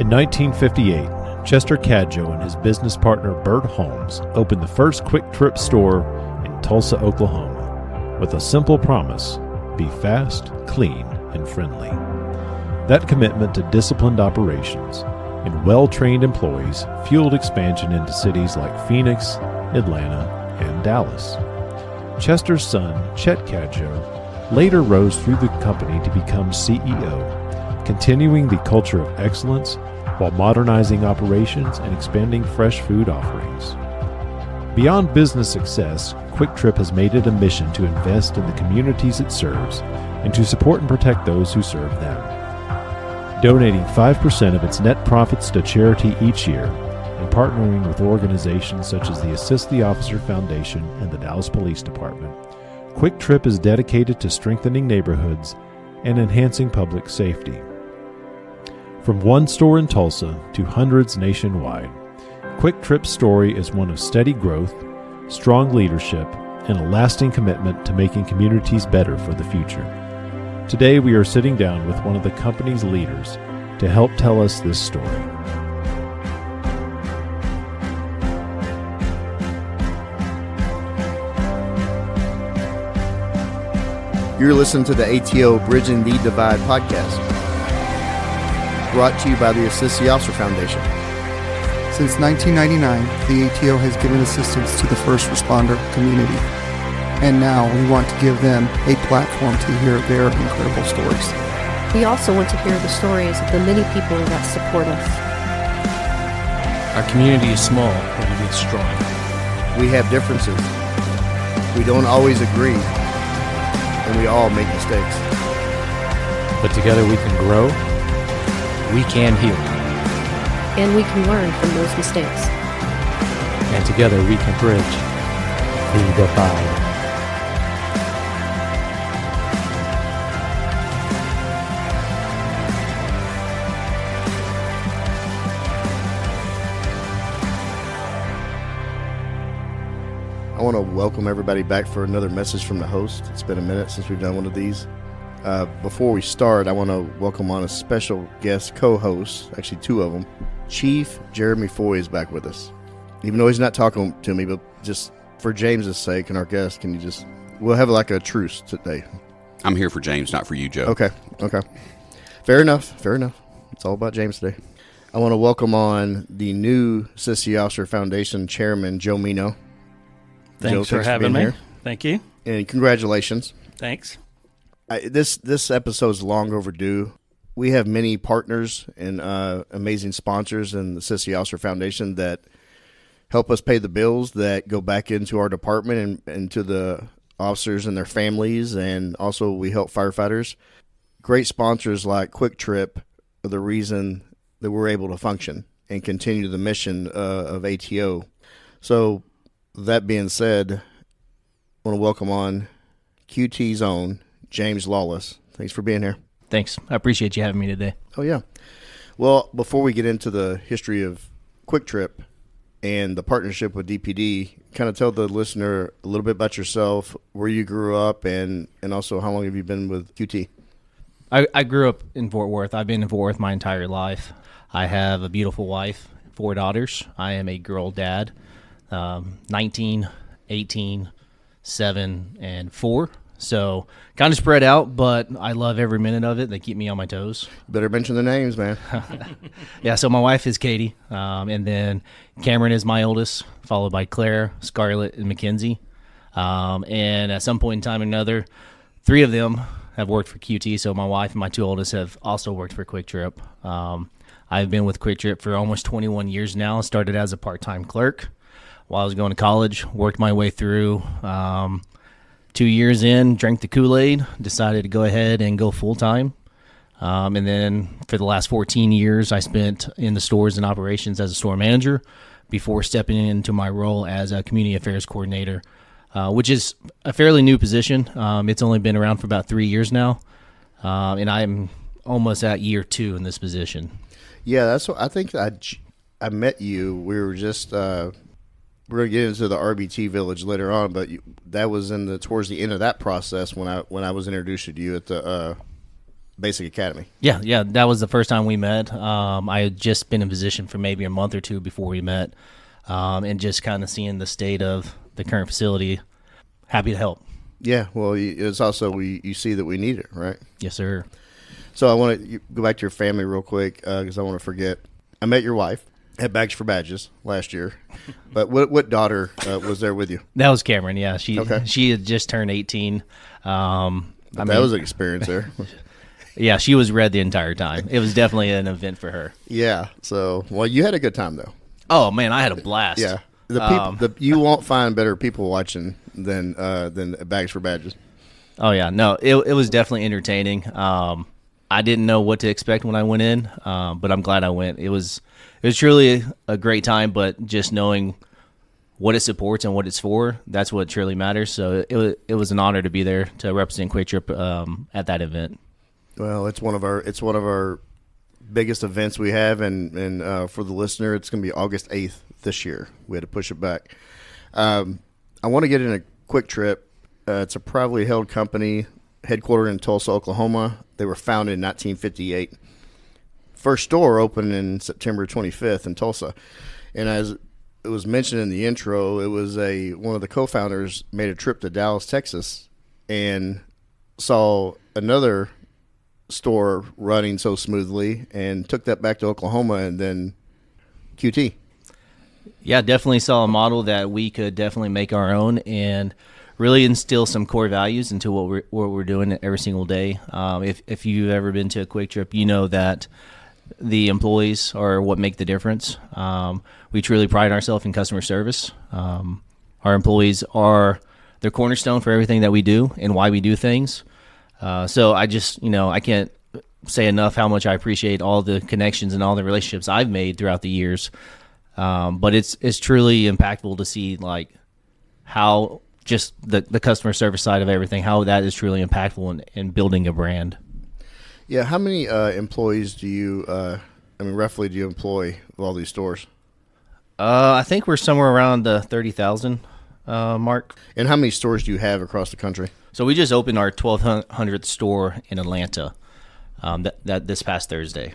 In 1958, Chester Cadjo and his business partner Bert Holmes opened the first QuikTrip's store in Tulsa, Oklahoma, with a simple promise: be fast, clean, and friendly. That commitment to disciplined operations and well-trained employees fueled expansion into cities like Phoenix, Atlanta, and Dallas. Chester's son, Chet Cadjo, later rose through the company to become CEO, continuing the culture of excellence while modernizing operations and expanding fresh food offerings. Beyond business success, QuikTrip has made it a mission to invest in the communities it serves and to support and protect those who serve them, donating 5% of its net profits to charity each year and partnering with organizations such as the Assist the Officer Foundation and the Dallas Police Department. QuikTrip is dedicated to strengthening neighborhoods and enhancing public safety. From one store in Tulsa to hundreds nationwide, QuikTrip's story is one of steady growth, strong leadership, and a lasting commitment to making communities better for the future. Today we are sitting down with one of the company's leaders to help tell us this story. You're listening to the ATO Bridging the Divide podcast, brought to you by the Assist the Officer Foundation. Since 1999, the ATO has given assistance to the first responder community, and now we want to give them a platform to hear their incredible stories. We also want to hear the stories of the many people that support us. Our community is small, but it is strong. We have differences. We don't always agree, and we all make mistakes. But together we can grow, we can heal, And we can learn from those mistakes. and together we can bridge the divide. I want to welcome everybody back for another message from the host. It's been a minute since we've done one of these. Before we start, I want to welcome on a special guest co-host, actually two of them. Chief Jeremy Foy is back with us. Even though he's not talking to me, but just for James's sake and our guest, can you just, we'll have like a truce today. I'm here for James, not for you, Joe. Okay. Fair enough. It's all about James today. I want to welcome on the new Assist the Officer Foundation Chairman, Joe Meno. Thanks Joe, for having me. here. Thank you. And congratulations. Thanks. This episode is long overdue. We have many partners and amazing sponsors in the Assist the Officer Foundation that help us pay the bills that go back into our department and to the officers and their families, and also we help firefighters. Great sponsors like QuikTrip are the reason that we're able to function and continue the mission of ATO. So that being said, I want to welcome on QT's own James Lollis. Thanks for being here. Thanks. I appreciate you having me today. Oh, yeah. Well, before we get into the history of QuikTrip and the partnership with DPD, kind of tell the listener a little bit about yourself, where you grew up, and also how long have you been with QT? I grew up in Fort Worth. I've been in Fort Worth my entire life. I have a beautiful wife, 4 daughters. I am a girl dad, 19, 18, 7, and 4. So kind of spread out, but I love every minute of it. They keep me on my toes. Better mention the names, man. Yeah, so my wife is Katie, and then Cameron is my oldest, followed by Claire, Scarlett, and Mackenzie. And at some point in time or another, 3 of them have worked for QT, so my wife and my 2 oldest have also worked for QuikTrip. I've been with QuikTrip for almost 21 years now. Started as a part-time clerk while I was going to college, worked my way through. 2 years in, drank the Kool-Aid, decided to go ahead and go full-time. And then for the last 14 years, I spent in the stores and operations as a store manager before stepping into my role as a community affairs coordinator, which is a fairly new position. It's only been around for about 3 years now, and I'm almost at year 2 in this position. Yeah, that's what I think. I met you. We were just we're going to get into the RBT Village later on, but that was towards the end of that process when I was introduced to you at the basic academy. Yeah, that was the first time we met. I had just been in position for maybe a month or two before we met, and just kind of seeing the state of the current facility. Happy to help. Yeah, well, it's also you see that we need it, right? Yes, sir. So I want to go back to your family real quick because I want to forget. I met your wife at Bags for Badges last year, but what daughter was there with you? That was Cameron. Yeah, she had just turned 18. That was an experience there. Yeah, she was red the entire time. It was definitely an event for her. Yeah. So, well, you had a good time though. Oh man, I had a blast. Yeah. The people, you won't find better people watching than Bags for Badges. Oh yeah, no, it was definitely entertaining. I didn't know what to expect when I went in, but I'm glad I went. It was truly a great time, but just knowing what it supports and what it's for, that's what truly matters. So it was an honor to be there to represent QuikTrip at that event. Well, it's one of our biggest events we have, and for the listener, it's going to be August 8th this year. We had to push it back. I want to get into QuikTrip. It's a privately held company headquartered in Tulsa, Oklahoma. They were founded in 1958. First store opened in September 25th in Tulsa. And as it was mentioned in the intro, it was one of the co-founders made a trip to Dallas, Texas, and saw another store running so smoothly and took that back to Oklahoma and then QT. Yeah, definitely saw a model that we could definitely make our own and really instill some core values into what we're doing every single day. If you've ever been to a QuikTrip, you know that the employees are what make the difference. We truly pride ourselves in customer service. Our employees are the cornerstone for everything that we do and why we do things. So I just, I can't say enough how much I appreciate all the connections and all the relationships I've made throughout the years. But it's truly impactful to see like how just the customer service side of everything, how that is truly impactful in building a brand. Yeah. How many employees do you, roughly do you employ of all these stores? I think we're somewhere around the 30,000 mark. And how many stores do you have across the country? So we just opened our 1,200th store in Atlanta that this past Thursday.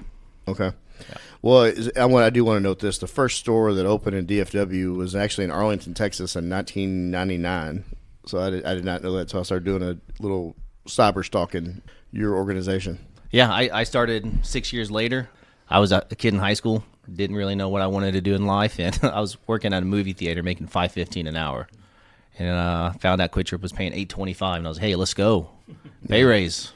Okay. Yeah. Well, I do want to note this. The first store that opened in DFW was actually in Arlington, Texas in 1999. So I did not know that until I started doing a little cyber stalking your organization. Yeah, I started 6 years later. I was a kid in high school, didn't really know what I wanted to do in life, and I was working at a movie theater making $5.15 an hour. And found out QuikTrip was paying $8.25, and I was, hey, let's go, pay raise.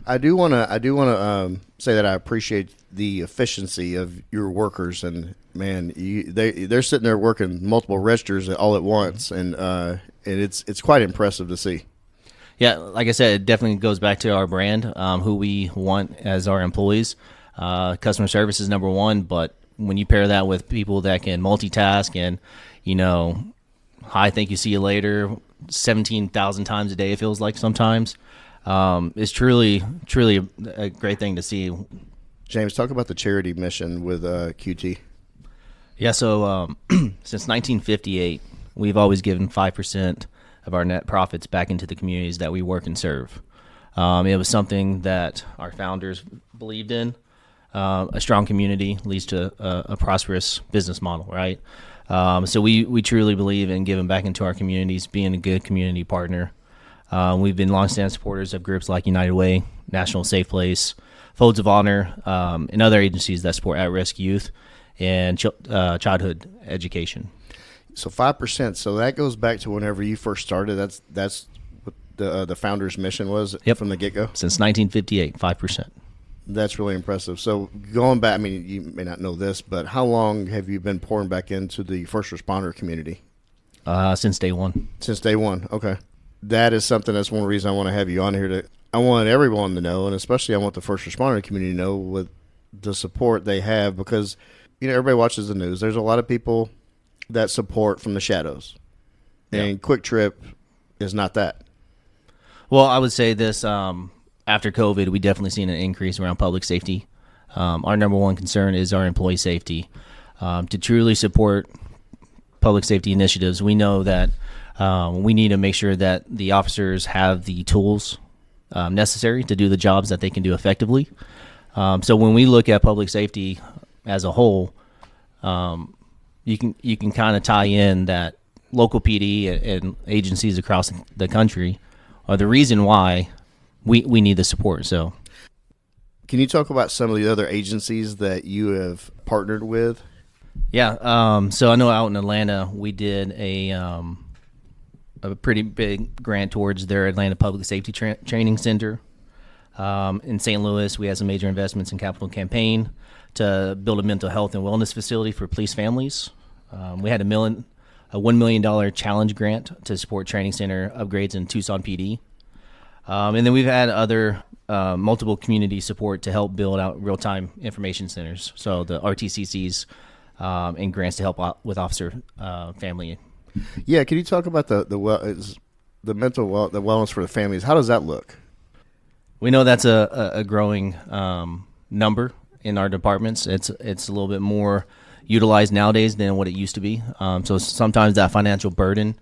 I do want to say that I appreciate the efficiency of your workers, and man, they're sitting there working multiple registers all at once, and it's quite impressive to see. Yeah, like I said, it definitely goes back to our brand, who we want as our employees. Customer service is number one, but when you pair that with people that can multitask and, hi, thank you, see you later, 17,000 times a day it feels like sometimes, it's truly a great thing to see. James, talk about the charity mission with QT. Yeah, so since 1958, we've always given 5% of our net profits back into the communities that we work and serve. It was something that our founders believed in. A strong community leads to a prosperous business model, right? So we truly believe in giving back into our communities, being a good community partner. We've been longstanding supporters of groups like United Way, National Safe Place, Folds of Honor, and other agencies that support at-risk youth and childhood education. So 5%. So that goes back to whenever you first started. That's what the founder's mission was. Yep. From the get-go? Since 1958, 5%. That's really impressive. So going back, you may not know this, but how long have you been pouring back into the first responder community? Since day one. Since day one, okay. That is something, that's one reason I want to have you on here. I want everyone to know, and especially I want the first responder community to know with the support they have, because everybody watches the news. There's a lot of people that support from the shadows, and QuikTrip is not that. Well, I would say this. After COVID, we definitely seen an increase around public safety. Our number one concern is our employee safety. To truly support public safety initiatives, we know that we need to make sure that the officers have the tools necessary to do the jobs that they can do effectively. So when we look at public safety as a whole, you can kind of tie in that local PD and agencies across the country are the reason why we need the support. So, can you talk about some of the other agencies that you have partnered with? Yeah. So I know out in Atlanta, we did a pretty big grant towards their Atlanta Public Safety Training Center. In St. Louis, we had some major investments in capital campaign to build a mental health and wellness facility for police families. We had a $1 million challenge grant to support training center upgrades in Tucson PD. And then we've had other multiple community support to help build out real-time information centers. So the RTCCs and grants to help out with officer family. Yeah, can you talk about the wellness for the families? How does that look? We know that's a growing number in our departments. It's a little bit more utilized nowadays than what it used to be. So sometimes that financial burden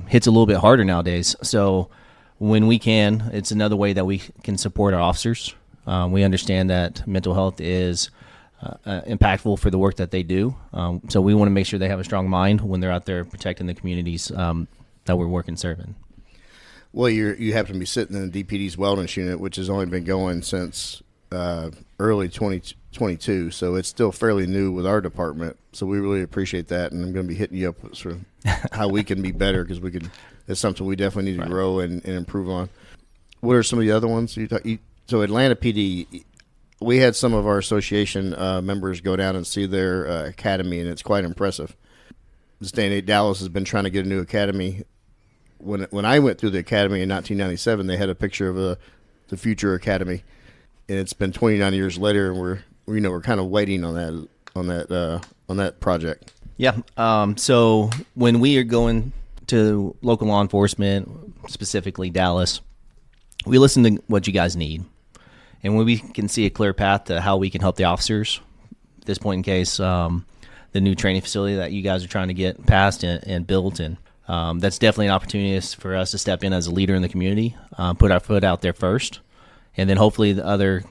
hits a little bit harder nowadays. So when we can, it's another way that we can support our officers. We understand that mental health is impactful for the work that they do. So we want to make sure they have a strong mind when they're out there protecting the communities that we're working serving. Well, you happen to be sitting in the DPD's wellness unit, which has only been going since early 2022, so it's still fairly new with our department. So we really appreciate that, and I'm going to be hitting you up with sort of how we can be better, because it's something we definitely need to grow and improve on. What are some of the other ones? So Atlanta PD, we had some of our association members go down and see their academy, and it's quite impressive. This day and age, Dallas has been trying to get a new academy. When I went through the academy in 1997, they had a picture of the future academy, and it's been 29 years later, and we're kind of waiting on that project. Yeah. So when we are going to local law enforcement, specifically Dallas, we listen to what you guys need, and when we can see a clear path to how we can help the officers. At this point in case, the new training facility that you guys are trying to get passed and built, and that's definitely an opportunity for us to step in as a leader in the community, put our foot out there first, and then hopefully the other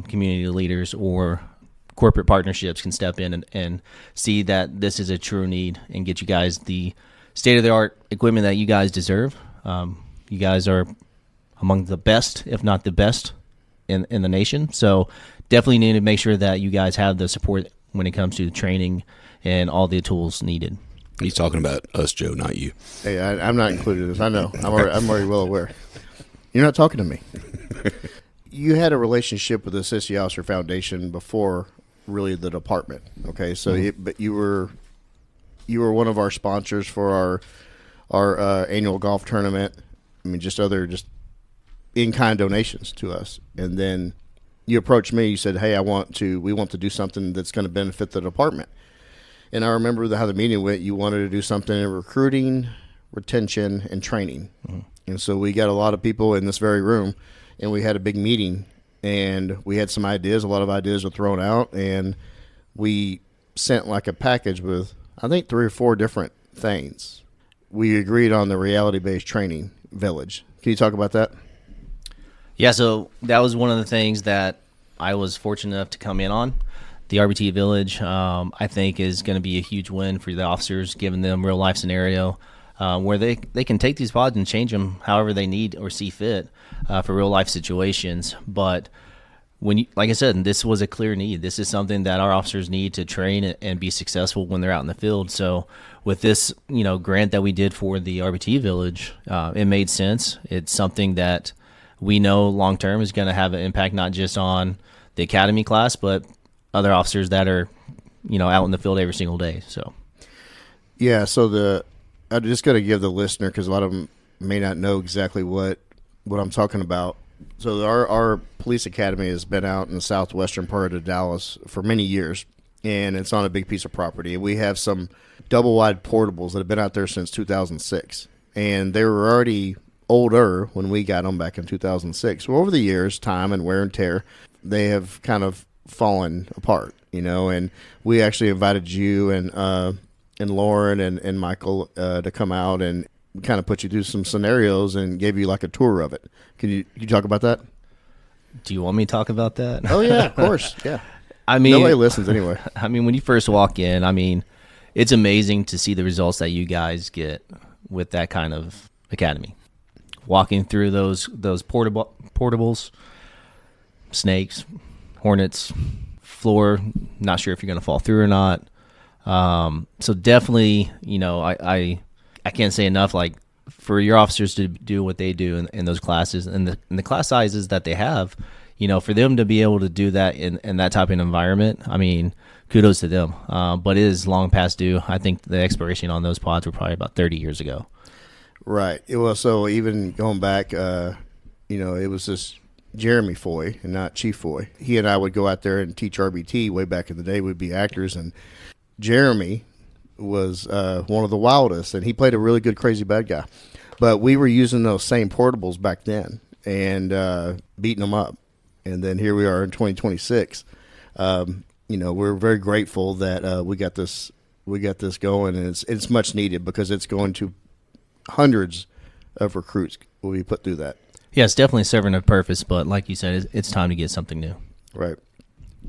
community leaders or corporate partnerships can step in and see that this is a true need and get you guys the state-of-the-art equipment that you guys deserve. You guys are among the best, if not the best, in the nation. So definitely need to make sure that you guys have the support when it comes to the training and all the tools needed. He's talking about us, Joe, not you. Hey, I'm not included in this. I know. I'm already well aware. You're not talking to me. You had a relationship with the Assist Officer Foundation before really the department. Okay, so but you were one of our sponsors for our annual golf tournament. I mean, just in-kind donations to us, and then you approached me. You said, "Hey, we want to do something that's going to benefit the department." And I remember how the meeting went. You wanted to do something in recruiting, retention, and training. Mm-hmm. And so we got a lot of people in this very room, and we had a big meeting, and we had some ideas. A lot of ideas were thrown out, and we sent like a package with, I think, 3 or 4 different things. We agreed on the reality-based training village. Can you talk about that? Yeah, so that was one of the things that I was fortunate enough to come in on. The RBT Village, I think, is going to be a huge win for the officers, giving them real life scenario where they can take these pods and change them however they need or see fit for real life situations. But like I said, this was a clear need. This is something that our officers need to train and be successful when they're out in the field. So with this, grant that we did for the RBT Village, it made sense. It's something that we know long term is going to have an impact not just on the academy class, but other officers that are, out in the field every single day. So, yeah. So I'm just going to give the listener, because a lot of them may not know exactly what I'm talking about. So our police academy has been out in the southwestern part of Dallas for many years, and it's on a big piece of property. And we have some double-wide portables that have been out there since 2006, and they were already older when we got them back in 2006. Well, over the years, time and wear and tear, they have kind of fallen apart, and we actually invited you and Lauren and Michael to come out and kind of put you through some scenarios and gave you like a tour of it. Can you talk about that? Do you want me to talk about that? Oh yeah, of course. Yeah. I mean, nobody listens anyway. I mean, when you first walk in, I mean, it's amazing to see the results that you guys get with that kind of academy. Walking through those portables, snakes, hornets, floor, not sure if you're going to fall through or not. So definitely, I can't say enough, like, for your officers to do what they do in those classes and the class sizes that they have, for them to be able to do that in that type of environment, I mean, kudos to them. But it is long past due. I think the expiration on those pods were probably about 30 years ago. Right. Well, so even going back, it was this Jeremy Foy and not Chief Foy. He and I would go out there and teach RBT way back in the day. We'd be actors, and Jeremy was one of the wildest, and he played a really good crazy bad guy. But we were using those same portables back then and beating them up. And then here we are in 2026. We're very grateful that we got this going, and it's much needed because it's going to hundreds of recruits will be put through that. Yeah, it's definitely serving a purpose, but like you said, it's time to get something new. Right.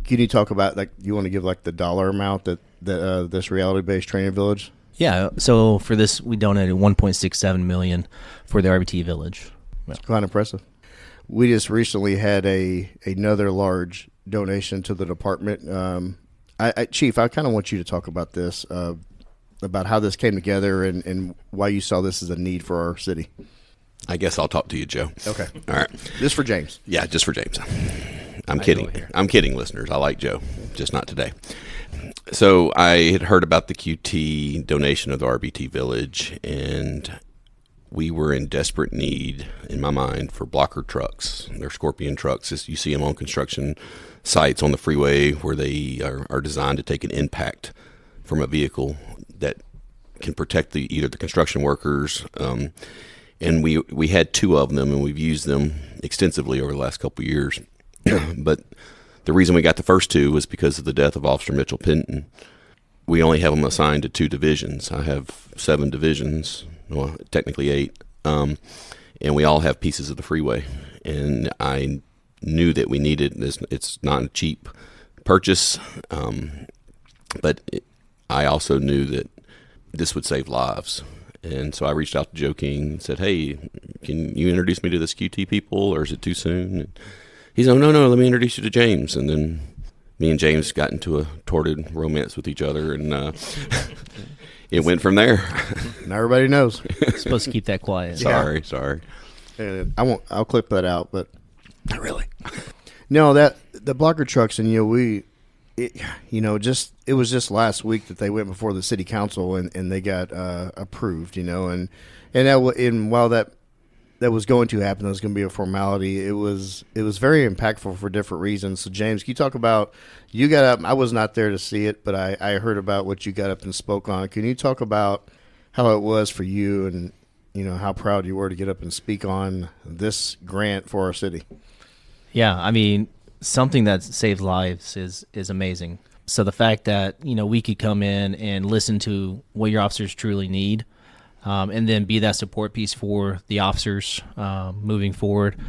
Can you talk about, like, you want to give like the dollar amount that this reality-based training village? Yeah. So for this, we donated $1.67 million for the RBT village. It's quite impressive. We just recently had another large donation to the department. Chief, I kind of want you to talk about this, about how this came together and why you saw this as a need for our city. I guess I'll talk to you, Joe. Okay. All right. Just for James. Yeah, just for James. I'm kidding. I'm kidding, listeners. I like Joe, just not today. So I had heard about the QT donation of the RBT Village, and we were in desperate need, in my mind, for blocker trucks. They're Scorpion trucks. You see them on construction sites on the freeway where they are designed to take an impact from a vehicle that can protect either the construction workers. And we had two of them, and we've used them extensively over the last couple of years. But the reason we got the first two was because of the death of Officer Mitchell Penton. We only have them assigned to 2 divisions. I have 7 divisions, well, technically 8, and we all have pieces of the freeway. And I knew that we needed this. It's not a cheap purchase, but I also knew that this would save lives. And so I reached out to Joe King and said, hey, can you introduce me to this QT people, or is it too soon? And he said, no, let me introduce you to James. And then me and James got into a torrid romance with each other, and it went from there. Now everybody knows. Supposed to keep that quiet. Sorry. And I'll clip that out, but Not really. no, that the blocker trucks, and it was just last week that they went before the city council and they got approved, and while that was going to happen, that was going to be a formality. It was very impactful for different reasons. So James, can you talk about, you got up, I was not there to see it, but I heard about what you got up and spoke on. Can you talk about how it was for you and how proud you were to get up and speak on this grant for our city? Yeah, I mean, something that saves lives is amazing. So the fact that, we could come in and listen to what your officers truly need, and then be that support piece for the officers moving forward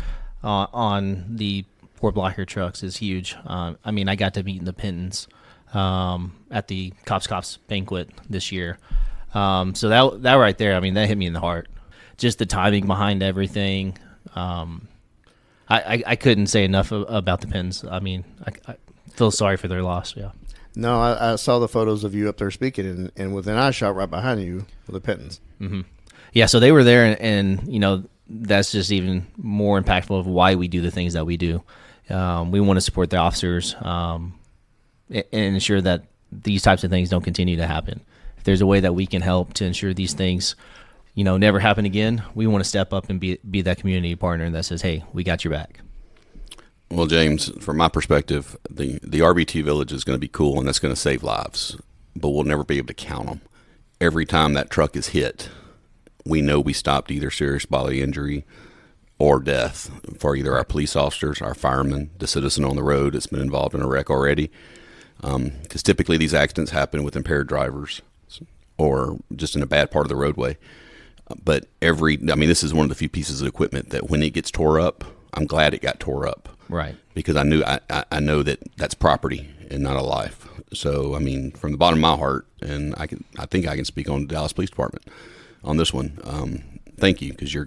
on the poor blocker trucks is huge. I mean, I got to meet the Pentons at the Cops banquet this year. So that right there, I mean, that hit me in the heart. Just the timing behind everything. I couldn't say enough about the Pens. I mean, I feel sorry for their loss. Yeah. No, I saw the photos of you up there speaking, and within eye shot right behind you were the Pentons. Mm-hmm. Yeah, so they were there, and that's just even more impactful of why we do the things that we do. We want to support the officers and ensure that these types of things don't continue to happen. If there's a way that we can help to ensure these things never happen again, we want to step up and be that community partner that says, hey, we got your back. Well, James, from my perspective, the RBT Village is going to be cool, and that's going to save lives, but we'll never be able to count them. Every time that truck is hit, we know we stopped either serious bodily injury or death for either our police officers, our firemen, the citizen on the road that's been involved in a wreck already. Because typically these accidents happen with impaired drivers or just in a bad part of the roadway. But this is one of the few pieces of equipment that when it gets tore up, I'm glad it got tore up. Right. Because I know that that's property and not a life. So, I mean, from the bottom of my heart, and I think I can speak on the Dallas Police Department on this one. Thank you, because your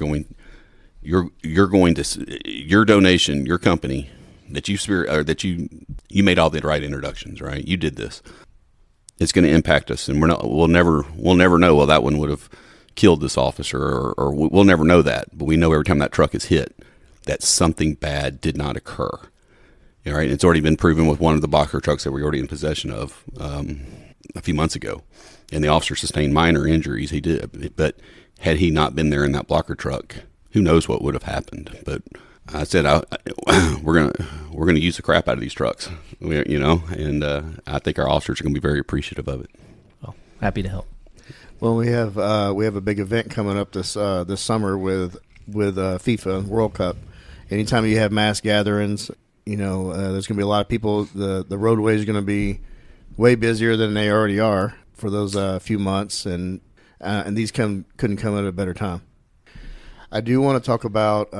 donation, your company that you made all the right introductions, right? You did this. It's going to impact us, and we'll never know. Well, that one would have killed this officer, or we'll never know that. But we know every time that truck is hit, that something bad did not occur. All right, it's already been proven with one of the boxer trucks that we were already in possession of a few months ago, and the officer sustained minor injuries. He did, but had he not been there in that blocker truck, who knows what would have happened? But I said, we're gonna use the crap out of these trucks, and I think our officers are gonna be very appreciative of it. Well, happy to help. Well, we have a big event coming up this summer with FIFA World Cup. Anytime you have mass gatherings, there's going to be a lot of people. The roadways are going to be way busier than they already are for those few months, and these couldn't come at a better time. I do want to talk about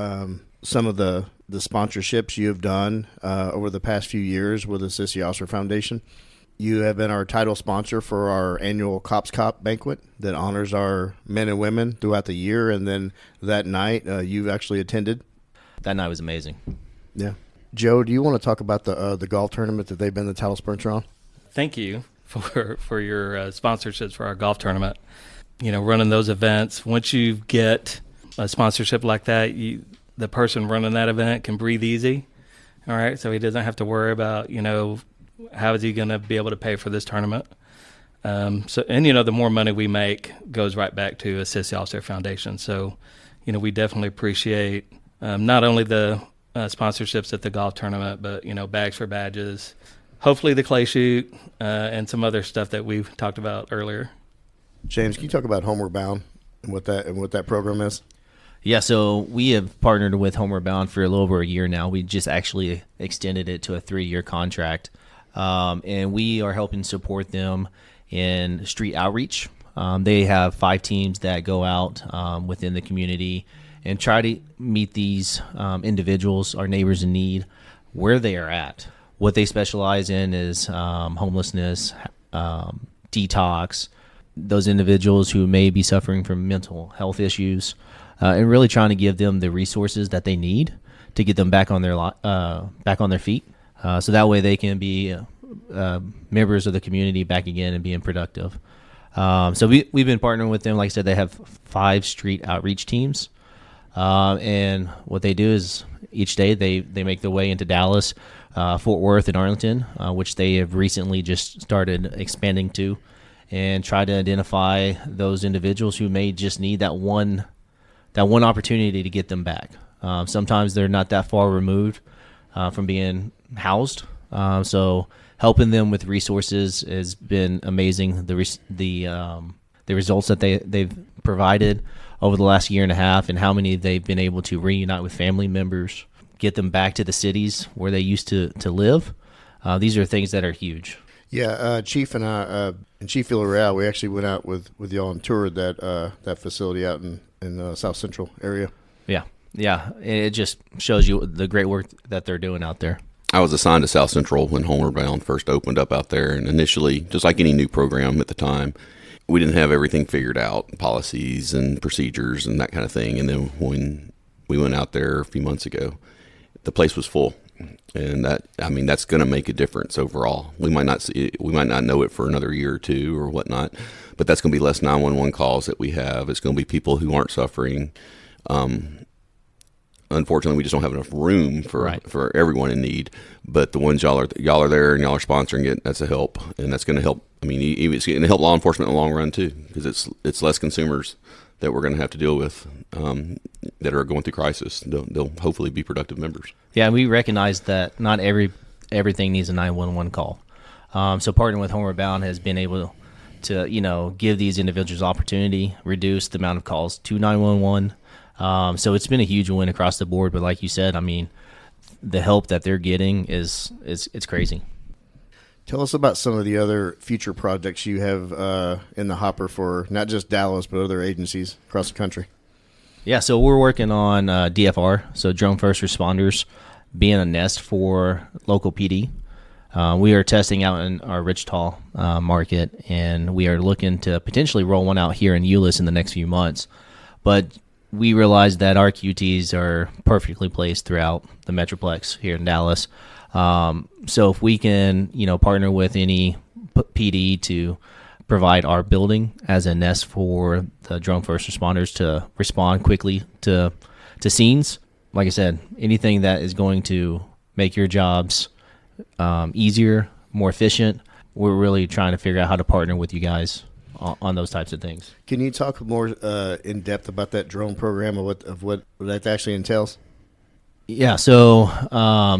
some of the sponsorships you have done over the past few years with the Sissy Officer Foundation. You have been our title sponsor for our annual Cops Cop banquet that honors our men and women throughout the year, and then that night you've actually attended. That night was amazing. Yeah. Joe, do you want to talk about the golf tournament that they've been the title sponsor on? Thank you for your sponsorships for our golf tournament. Running those events, once you get a sponsorship like that, the person running that event can breathe easy. All right, so he doesn't have to worry about, how is he going to be able to pay for this tournament? The more money we make goes right back to Assist the Officer Foundation. So, we definitely appreciate not only the sponsorships at the golf tournament, but, bags for badges, hopefully the clay shoot, and some other stuff that we've talked about earlier. James, can you talk about Homeward Bound and what that program is? Yeah, so we have partnered with Homeward Bound for a little over a year now. We just actually extended it to a 3-year contract. And we are helping support them in street outreach. They have 5 teams that go out within the community and try to meet these individuals, our neighbors in need, where they are at. What they specialize in is homelessness, detox, those individuals who may be suffering from mental health issues, and really trying to give them the resources that they need to get them back on their feet. So that way they can be members of the community back again and being productive. So we've been partnering with them. Like I said, they have 5 street outreach teams. And what they do is each day they make their way into Dallas, Fort Worth, and Arlington, which they have recently just started expanding to, and try to identify those individuals who may just need that one opportunity to get them back. Sometimes they're not that far removed from being housed, so helping them with resources has been amazing. The results that they've provided over the last year and a half, and how many they've been able to reunite with family members, get them back to the cities where they used to live. These are things that are huge. Yeah, Chief and Chief Villarreal, we actually went out with y'all and toured that facility out in the South Central area. Yeah, it just shows you the great work that they're doing out there. I was assigned to South Central when Homeward Bound first opened up out there, and initially, just like any new program at the time, we didn't have everything figured out, policies and procedures and that kind of thing. And then when we went out there a few months ago, the place was full, and that's going to make a difference overall. We might not know it for another year or two or whatnot, but that's going to be less 911 calls that we have. It's going to be people who aren't suffering. Unfortunately, we just don't have enough room for everyone in need. But the ones y'all are there and y'all are sponsoring it, that's a help, and that's going to help. I mean, it's going to help law enforcement in the long run too, because it's less consumers that we're going to have to deal with that are going through crisis. They'll hopefully be productive members. Yeah, we recognize that not everything needs a 911 call. So partnering with Homeward Bound has been able to give these individuals opportunity, reduce the amount of calls to 911. So it's been a huge win across the board. But like you said, I mean, the help that they're getting is crazy. Tell us about some of the other future projects you have in the hopper for not just Dallas, but other agencies across the country. Yeah, so we're working on DFR, so drone first responders, being a nest for local PD. We are testing out in our Wichita market, and we are looking to potentially roll one out here in Euless in the next few months. But we realize that our QTs are perfectly placed throughout the Metroplex here in Dallas. So if we can, partner with any PD to provide our building as a nest for the drone first responders to respond quickly to scenes, like I said, anything that is going to make your jobs easier, more efficient, we're really trying to figure out how to partner with you guys on those types of things. Can you talk more in depth about that drone program of what that actually entails? Yeah, so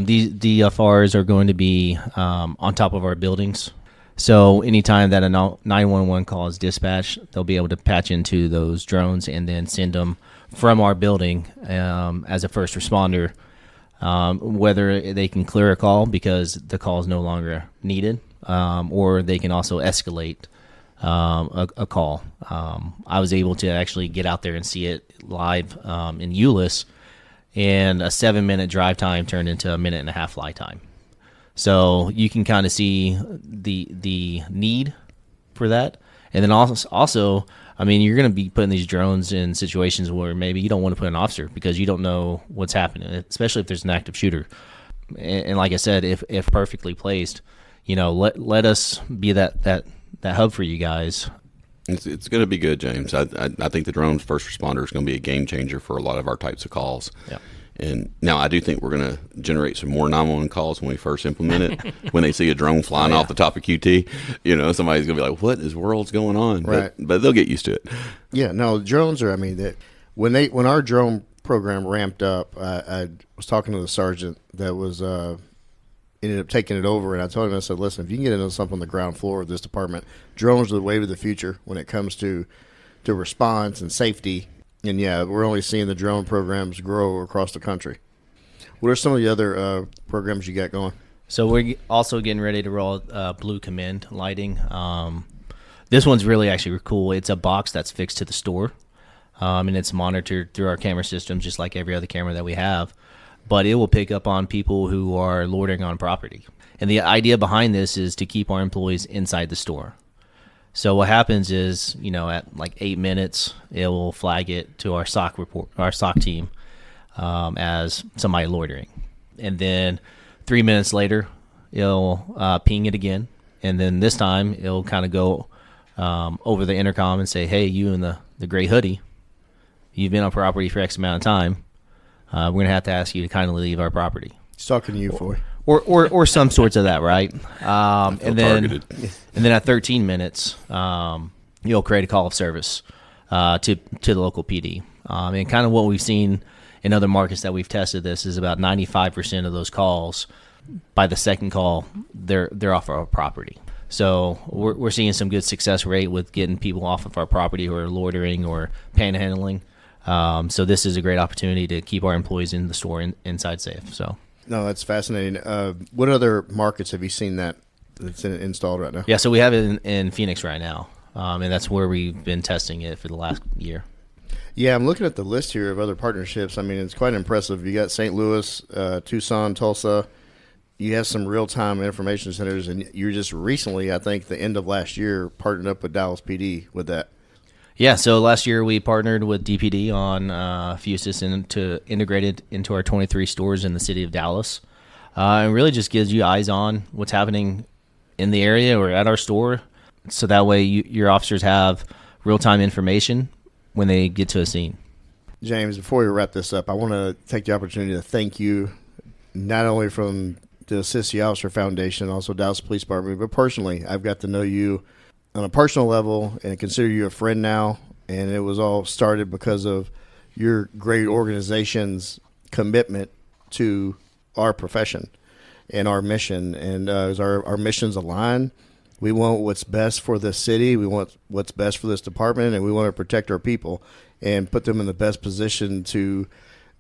these DFRs are going to be on top of our buildings. So anytime that a 911 call is dispatched, they'll be able to patch into those drones and then send them from our building as a first responder, whether they can clear a call because the call is no longer needed, or they can also escalate a call. I was able to actually get out there and see it live in Euless, and a 7-minute drive time turned into a 1.5-minute fly time. So you can kind of see the need for that. And then also, I mean, you're going to be putting these drones in situations where maybe you don't want to put an officer because you don't know what's happening, especially if there's an active shooter. And like I said, if perfectly placed, let us be that hub for you guys. It's going to be good, James. I think the drone first responder is going to be a game changer for a lot of our types of calls. Yeah. And now I do think we're going to generate some more 911 calls when we first implement it. When they see a drone flying off the top of QT, somebody's going to be like, "What is world's going on?" Right. But they'll get used to it. Yeah, no, drones are. I mean, when our drone program ramped up, I was talking to the sergeant that was ended up taking it over, and I told him, I said, "Listen, if you can get into something on the ground floor of this department, drones are the wave of the future when it comes to response and safety." And yeah, we're only seeing the drone programs grow across the country. What are some of the other programs you got going? So we're also getting ready to roll Blue Command lighting. This one's really actually cool. It's a box that's fixed to the store, and it's monitored through our camera system just like every other camera that we have. But it will pick up on people who are loitering on property. And the idea behind this is to keep our employees inside the store. So what happens is, at like 8 minutes, it will flag it to our SOC team as somebody loitering. And then 3 minutes later, it'll ping it again. And then this time, it'll kind of go over the intercom and say, "Hey, you in the gray hoodie, you've been on property for X amount of time. We're going to have to ask you to kindly leave our property." He's talking to you, Foy. Or some sorts of that, right? And then at 13 minutes, you'll create a call of service to the local PD. And kind of what we've seen in other markets that we've tested this is about 95% of those calls, by the second call, they're off our property. So we're seeing some good success rate with getting people off of our property who are loitering or panhandling. So this is a great opportunity to keep our employees in the store inside safe. So. No, that's fascinating. What other markets have you seen that's installed right now? Yeah, so we have it in Phoenix right now, and that's where we've been testing it for the last year. Yeah, I'm looking at the list here of other partnerships. I mean, it's quite impressive. You got St. Louis, Tucson, Tulsa. You have some real-time information centers, and you're just recently, I think, the end of last year, partnered up with Dallas PD with that. Yeah, so last year we partnered with DPD on Fusus to integrate it into our 23 stores in the city of Dallas. And really just gives you eyes on what's happening in the area or at our store. So that way your officers have real-time information when they get to a scene. James, before we wrap this up, I want to take the opportunity to thank you, not only from the Assist the Officer Foundation, also Dallas Police Department, but personally, I've got to know you on a personal level and consider you a friend now, and it was all started because of your great organization's commitment to our profession and our mission. And as our missions align, we want what's best for this city, we want what's best for this department, and we want to protect our people and put them in the best position to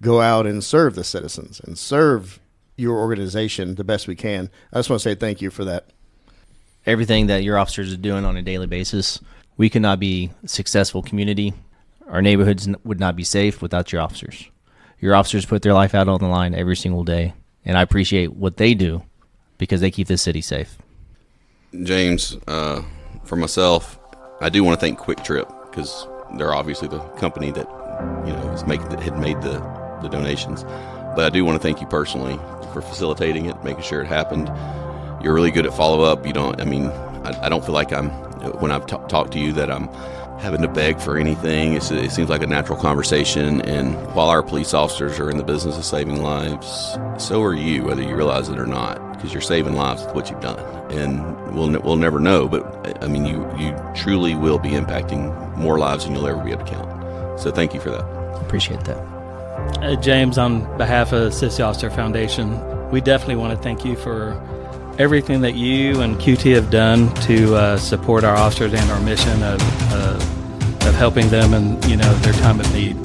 go out and serve the citizens and serve your organization the best we can. I just want to say thank you for that. everything that your officers are doing on a daily basis. We could not be a successful community. Our neighborhoods would not be safe without your officers. Your officers put their life out on the line every single day, and I appreciate what they do because they keep this city safe. James, for myself, I do want to thank QuikTrip because they're obviously the company that had made the donations. But I do want to thank you personally for facilitating it, making sure it happened. You're really good at follow up. I don't feel like when I've talked to you that I'm having to beg for anything. It seems like a natural conversation, and while our police officers are in the business of saving lives, so are you, whether you realize it or not, because you're saving lives with what you've done. And we'll never know, but I mean, you truly will be impacting more lives than you'll ever be able to count. So thank you for that. Appreciate that. James, on behalf of Sissy Officer Foundation, we definitely want to thank you for everything that you and QT have done to support our officers and our mission of helping them in their time of need.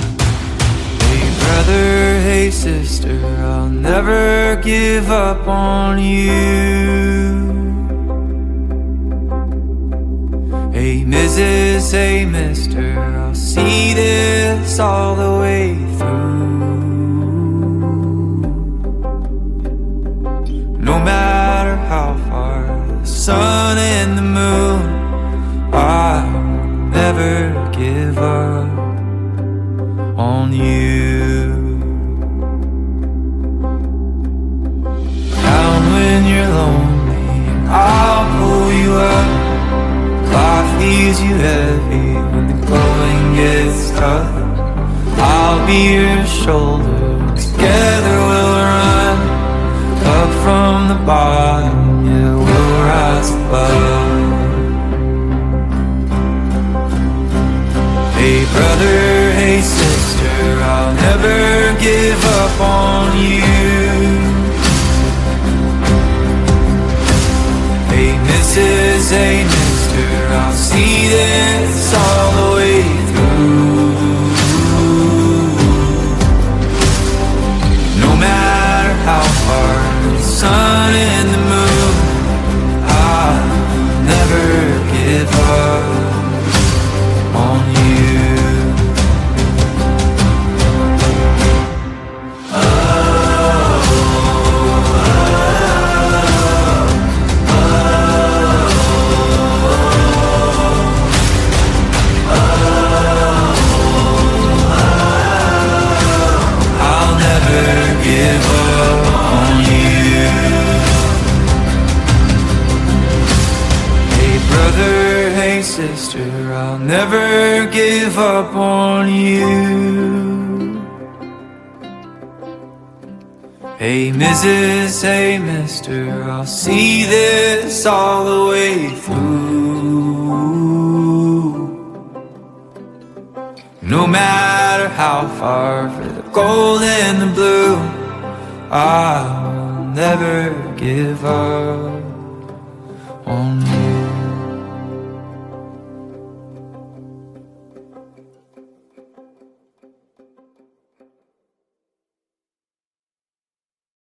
Hey brother, hey sister, I'll never give up on you. Hey Mrs., hey mister, I'll see this all the way through. No matter how far the sun and the moon, I'll never give up on you. Down when you're lonely, I'll pull you up. Life leaves you heavy when the going gets tough. I'll be your shoulder, together we'll run. Up from the bottom, yeah, we'll rise above. Hey brother, hey sister, I'll never give up on you. Hey Mrs., hey mister, I'll see this all the way through. No matter how far the sun and the moon, I'll never give up on you. I'll never give up on you. Hey brother, hey sister, I'll never give up on you. Hey Mrs., hey mister, I'll see this all the way through. No matter how far, for the gold and the blue, I'll never give up on you.